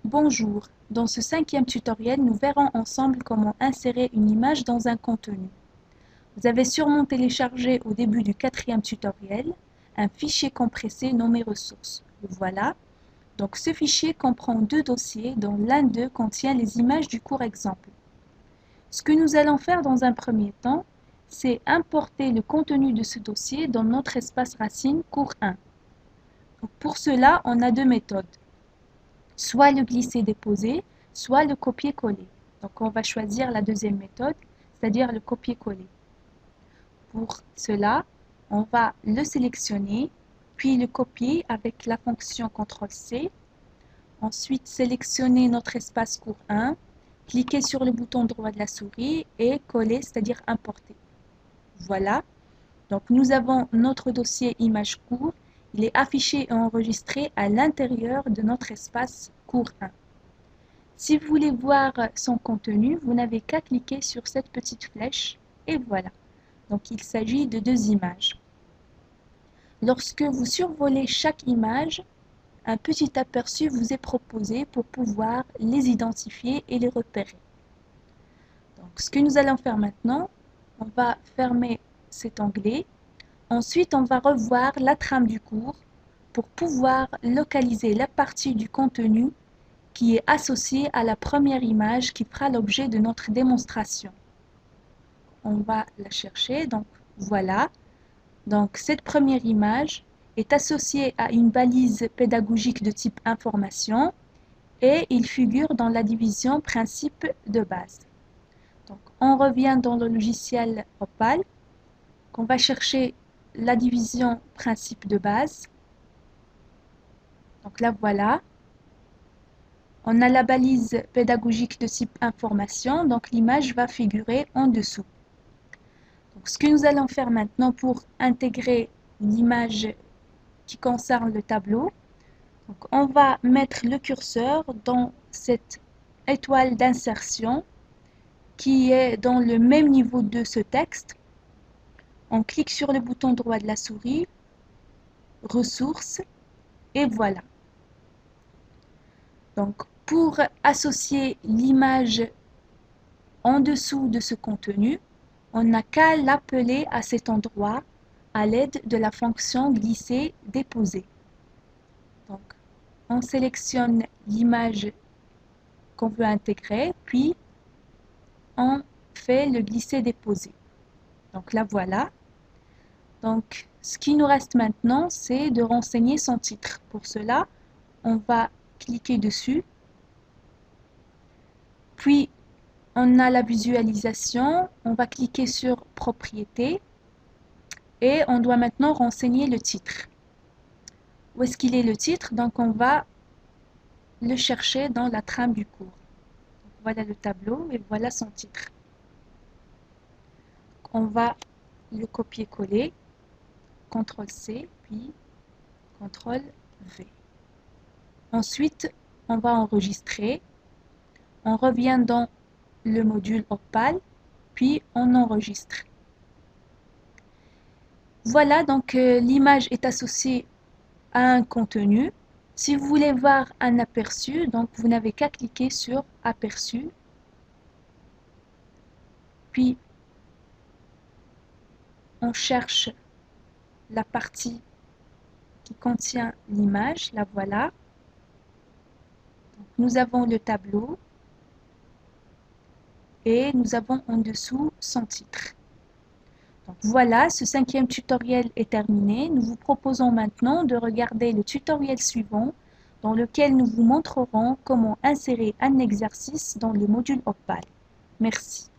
Bonjour, dans ce 5e tutoriel, nous verrons ensemble comment insérer une image dans un contenu. Vous avez sûrement téléchargé au début du 4e tutoriel un fichier compressé nommé ressources. Le voilà. Donc ce fichier comprend deux dossiers dont l'un d'eux contient les images du cours exemple. Ce que nous allons faire dans un premier temps, c'est importer le contenu de ce dossier dans notre espace racine cours 1. Donc pour cela, on a deux méthodes. Soit le glisser-déposer, soit le copier-coller. Donc on va choisir la deuxième méthode, c'est-à-dire le copier-coller. Pour cela, on va le sélectionner, puis le copier avec la fonction CTRL-C. Ensuite, sélectionner notre espace cours 1, cliquer sur le bouton droit de la souris et coller, c'est-à-dire importer. Voilà. Donc nous avons notre dossier image cours. Il est affiché et enregistré à l'intérieur de notre espace cours 1. Si vous voulez voir son contenu, vous n'avez qu'à cliquer sur cette petite flèche et voilà. Donc il s'agit de deux images. Lorsque vous survolez chaque image, un petit aperçu vous est proposé pour pouvoir les identifier et les repérer. Donc ce que nous allons faire maintenant, on va fermer cet onglet. Ensuite, on va revoir la trame du cours pour pouvoir localiser la partie du contenu qui est associée à la première image qui fera l'objet de notre démonstration. On va la chercher, donc voilà. Donc cette première image est associée à une balise pédagogique de type information et il figure dans la division principe de base. Donc on revient dans le logiciel Opal, on va chercher la division principe de base. Donc là voilà. On a la balise pédagogique de type information, donc l'image va figurer en dessous. Donc, ce que nous allons faire maintenant pour intégrer l'image qui concerne le tableau, donc on va mettre le curseur dans cette étoile d'insertion qui est dans le même niveau de ce texte. On clique sur le bouton droit de la souris, ressources, et voilà. Donc, pour associer l'image en dessous de ce contenu, on n'a qu'à l'appeler à cet endroit à l'aide de la fonction glisser-déposer. Donc, on sélectionne l'image qu'on veut intégrer, puis on fait le glisser-déposer. Donc là, voilà. Donc, ce qui nous reste maintenant, c'est de renseigner son titre. Pour cela, on va cliquer dessus, puis on a la visualisation, on va cliquer sur propriétés et on doit maintenant renseigner le titre. Où est-ce qu'il est le titre? Donc on va le chercher dans la trame du cours. Donc, voilà le tableau et voilà son titre. On va le copier-coller, CTRL-C, puis CTRL-V. Ensuite, on va enregistrer. On revient dans le module Opal, puis on enregistre. Voilà, donc l'image est associée à un contenu. Si vous voulez voir un aperçu, donc vous n'avez qu'à cliquer sur Aperçu, puis on cherche la partie qui contient l'image, la voilà. Donc, nous avons le tableau et nous avons en dessous son titre. Donc, voilà, ce 5e tutoriel est terminé. Nous vous proposons maintenant de regarder le tutoriel suivant dans lequel nous vous montrerons comment insérer un exercice dans le module Opal. Merci.